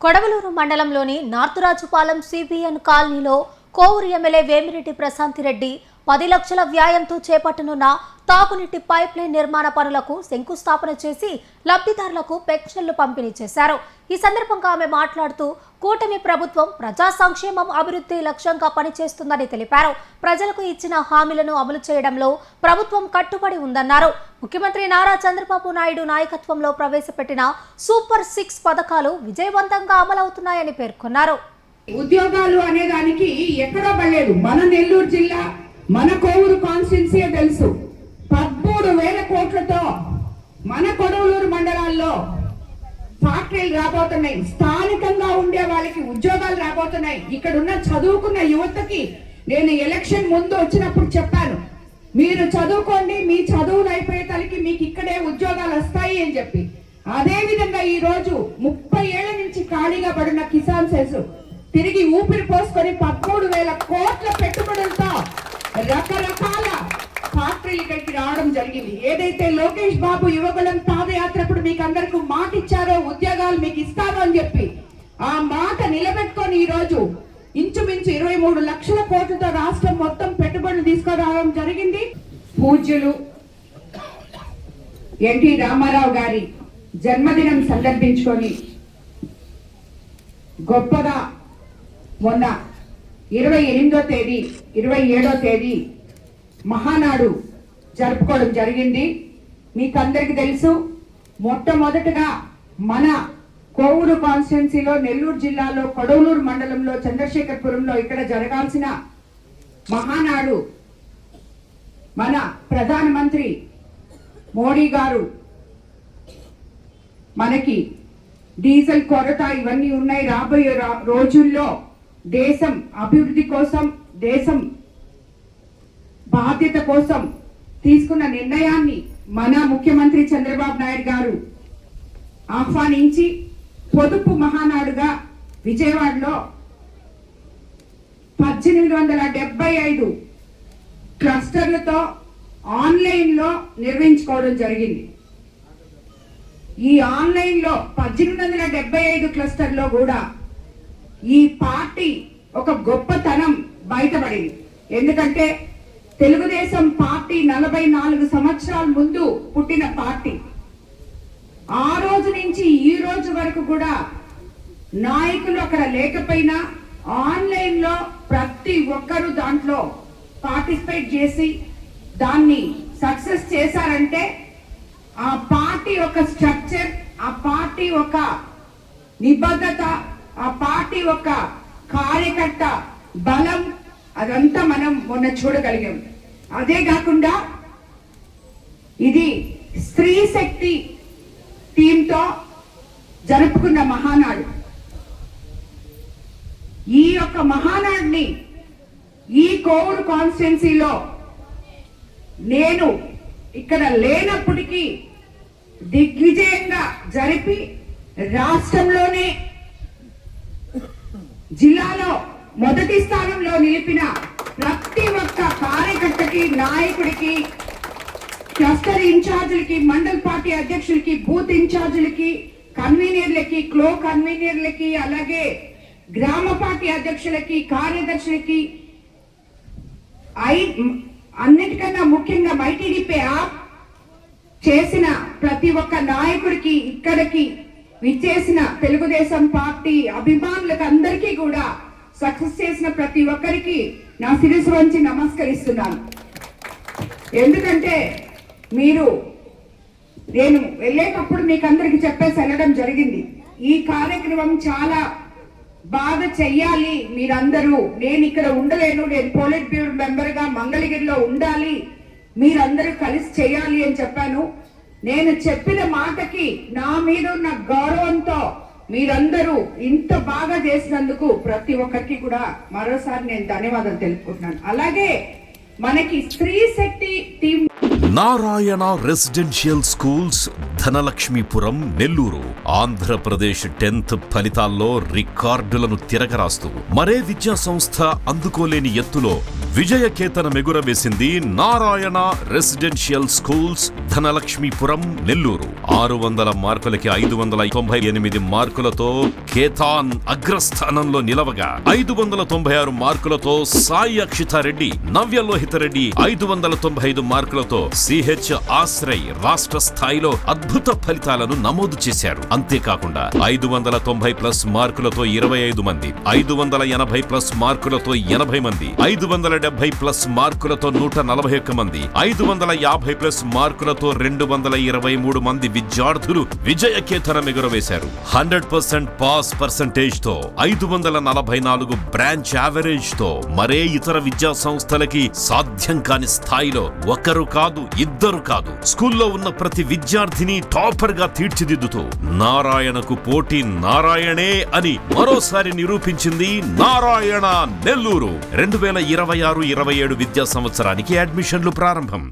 కొడవలూరు మండలంలోని నార్తురాజుపాలెం సిబిఎన్ కాలనీలో కోవూరు ఎమ్మెల్యే వేమిరెడ్డి ప్రశాంతిరెడ్డి 10 లక్షల వ్యయంతో చేపట్టనున్న తాగునీటి పైప్లైన్ నిర్మాణ పనులకు శంకుస్థాపన చేసి లబ్ధిదారులకు పెన్షన్లు పంపిణీ చేశారు. ఈ సందర్భంగా ఆమె మాట్లాడుతూ కూటమి ప్రభుత్వం ప్రజా సంక్షేమం అభివృద్ధి లక్ష్యంగా పనిచేస్తుందని తెలిపారు. ప్రజలకు ఇచ్చిన హామీలను అమలు చేయడంలో ప్రభుత్వం కట్టుబడి ఉందన్నారు. ముఖ్యమంత్రి నారా చంద్రబాబు నాయుడు నాయకత్వంలో ప్రవేశపెట్టిన సూపర్ 6 పథకాలు విజయవంతంగా అమలవుతున్నాయని పేర్కొన్నారు. ఉద్యోగాలు అనే దానికి ఎక్కడో పడలేదు. మన నెల్లూరు జిల్లా, మన కోవూరు కాన్స్టిట్యున్సీ తెలుసు. 13,000 కోట్లతో మన కొడవలూరు మండలాల్లో ఫ్యాక్టరీలు రాబోతున్నాయి. స్థానికంగా ఉండే వాళ్ళకి ఉద్యోగాలు రాబోతున్నాయి. ఇక్కడ ఉన్న చదువుకున్న యువతకి నేను ఎలక్షన్ ముందు వచ్చినప్పుడు చెప్పాను, మీరు చదువుకోండి, మీ చదువులు అయిపోయేతలకి మీకు ఇక్కడే ఉద్యోగాలు వస్తాయి అని చెప్పి. అదే విధంగా ఈ రోజు 30 ఏళ్ల నుంచి ఖాళీగా పడిన కిసాన్ సెస్ తిరిగి ఊపిరి పోసుకొని 13,000 కోట్ల పెట్టుబడులతో రకరకాల ఫ్యాక్టరీలు ఇక్కడికి రావడం జరిగింది. ఏదైతే లోకేష్ బాబు యువకులం పాదయాత్రప్పుడు మీకు అందరికీ మాట ఇచ్చారో ఉద్యోగాలు మీకు ఇస్తాను అని చెప్పి, ఆ మాట నిలబెట్టుకొని ఈ రోజు ఇంచుమించు 23 లక్షల కోట్లతో రాష్ట్రం మొత్తం పెట్టుబడులు తీసుకురావడం జరిగింది. పూజ్యులు ఎన్టీ రామారావు గారి జన్మదినం సందర్భించుకొని గొప్పగా మొన్న 28వ తేదీ 27వ తేదీ మహానాడు జరుపుకోవడం జరిగింది. మీకు అందరికి తెలుసు, మొట్టమొదటగా మన కోవూరు కాన్స్టిట్యున్సీలో నెల్లూరు జిల్లాలో కొడవలూరు మండలంలో చంద్రశేఖరపురంలో ఇక్కడ జరగాల్సిన మహానాడు మన ప్రధానమంత్రి మోడీ గారు మనకి డీజిల్ కొరత ఇవన్నీ ఉన్నాయి. రాబోయే రోజుల్లో దేశం అభివృద్ధి కోసం, దేశం బాధ్యత కోసం తీసుకున్న నిర్ణయాన్ని మన ముఖ్యమంత్రి చంద్రబాబు నాయుడు గారు ఆహ్వానించి పొదుపు మహానాడుగా విజయవాడలో 1875 క్లస్టర్లతో ఆన్లైన్లో నిర్వహించుకోవడం జరిగింది. ఈ ఆన్లైన్లో 1875 క్లస్టర్లో కూడా ఈ పార్టీ ఒక గొప్పతనం బయటపడింది. ఎందుకంటే తెలుగుదేశం పార్టీ 44 సంవత్సరాల ముందు పుట్టిన పార్టీ. ఆ రోజు నుంచి ఈ రోజు వరకు కూడా నాయకులు అక్కడ లేకపోయినా ఆన్లైన్లో ప్రతి ఒక్కరూ దాంట్లో పార్టిసిపేట్ చేసి దాన్ని సక్సెస్ చేశారంటే ఆ పార్టీ ఒక స్ట్రక్చర్, ఆ పార్టీ ఒక నిబద్ధత, ఆ పార్టీ ఒక కార్యకర్త బలం, అదంతా మనం మొన్న చూడగలిగాం. అదే కాకుండా ఇది స్త్రీ శక్తి టీంతో జరుపుకున్న మహానాడు. ఈ యొక్క మహానాడుని ఈ కోవూరు కాన్స్టిట్యున్సీలో నేను ఇక్కడ లేనప్పటికీ దిగ్విజయంగా జరిపి రాష్ట్రంలోనే జిల్లాలో మొదటి స్థానంలో నిలిపిన ప్రతి ఒక్క కార్యకర్తకి, నాయకుడికి, క్లస్టర్ ఇన్ఛార్జీలకి, మండల్ పార్టీ అధ్యక్షులకి, బూత్ ఇన్ఛార్జీలకి, కన్వీనర్లకి, క్లో కన్వీనర్లకి, అలాగే గ్రామ పార్టీ అధ్యక్షులకి, కార్యదర్శులకి, అన్నిటికన్నా ముఖ్యంగా మైటీడీపీ యాప్ చేసిన ప్రతి ఒక్క నాయకుడికి, ఇక్కడికి విచ్చేసిన తెలుగుదేశం పార్టీ అభిమానులకు అందరికీ కూడా సక్సెస్ చేసిన ప్రతి ఒక్కరికి నా శిరస్సు వంచి నమస్కరిస్తున్నాను. ఎందుకంటే నేను వెళ్ళేటప్పుడు మీకు అందరికి చెప్పేసి వెళ్ళడం జరిగింది, ఈ కార్యక్రమం చాలా బాగా చెయ్యాలి మీరందరూ. నేను ఇక్కడ ఉండలేను, నేను పోలిట్ బ్యూరో మెంబర్ గా మంగళగిరిలో ఉండాలి, మీరందరూ కలిసి చేయాలి అని చెప్పాను. నేను చెప్పిన మాటకి నా మీద ఉన్న గౌరవంతో మీరందరూ ఇంత బాగా చేసినందుకు ప్రతి ఒక్కరికి కూడా మరోసారి నేను ధన్యవాదాలు తెలుపుకుంటున్నాను. అలాగే మనకి Stree Shakti team Narayana residential schools Dhanalakshmipuram Nellore Andhra Pradesh 10th ఫలితాల్లో రికార్డులను తిరగరాస్తూ మరే విద్యా సంస్థ అందుకోలేని ఎత్తులో విజయకేతనం ఎగురవేసింది నారాయణ రెసిడెన్షియల్ స్కూల్స్ ధనలక్ష్మీపురం నెల్లూరు. 600 మార్కులకి 598 మార్కులతో కేతాన్ అగ్రస్థానంలో నిలవగా 596 మార్కులతో సాయి అక్షితారెడ్డి, నవ్యలోహితరెడ్డి 595 మార్కులతో సిహెచ్ ఆశ్రయ్ రాష్ట్ర స్థాయిలో అద్భుత ఫలితాలను నమోదు చేశారు. అంతేకాకుండా 590+ మార్కులతో 25 మంది, 580+ మార్కులతో 80 మంది, 570+ మార్కులతో 141 మంది, 550+ మార్కులతో 223 మంది విద్యార్థులు విజయకేతనం ఎగురవేశారు. 100% పాస్ పర్సెంటేజ్ తో 544 బ్రాంచ్ యావరేజ్ తో మరే ఇతర విద్యా సంస్థలకి సాధ్యం కాని స్థాయిలో ఒకరు కాదు, ఇద్దరు కాదు, స్కూల్లో ఉన్న ప్రతి విద్యార్థిని టాపర్ గా తీర్చిదిద్దుతూ నారాయణకు పోటీ నారాయణే అని మరోసారి నిరూపించింది నారాయణ నెల్లూరు. 2026-27 విద్యా సంవత్సరానికి అడ్మిషన్లు ప్రారంభం.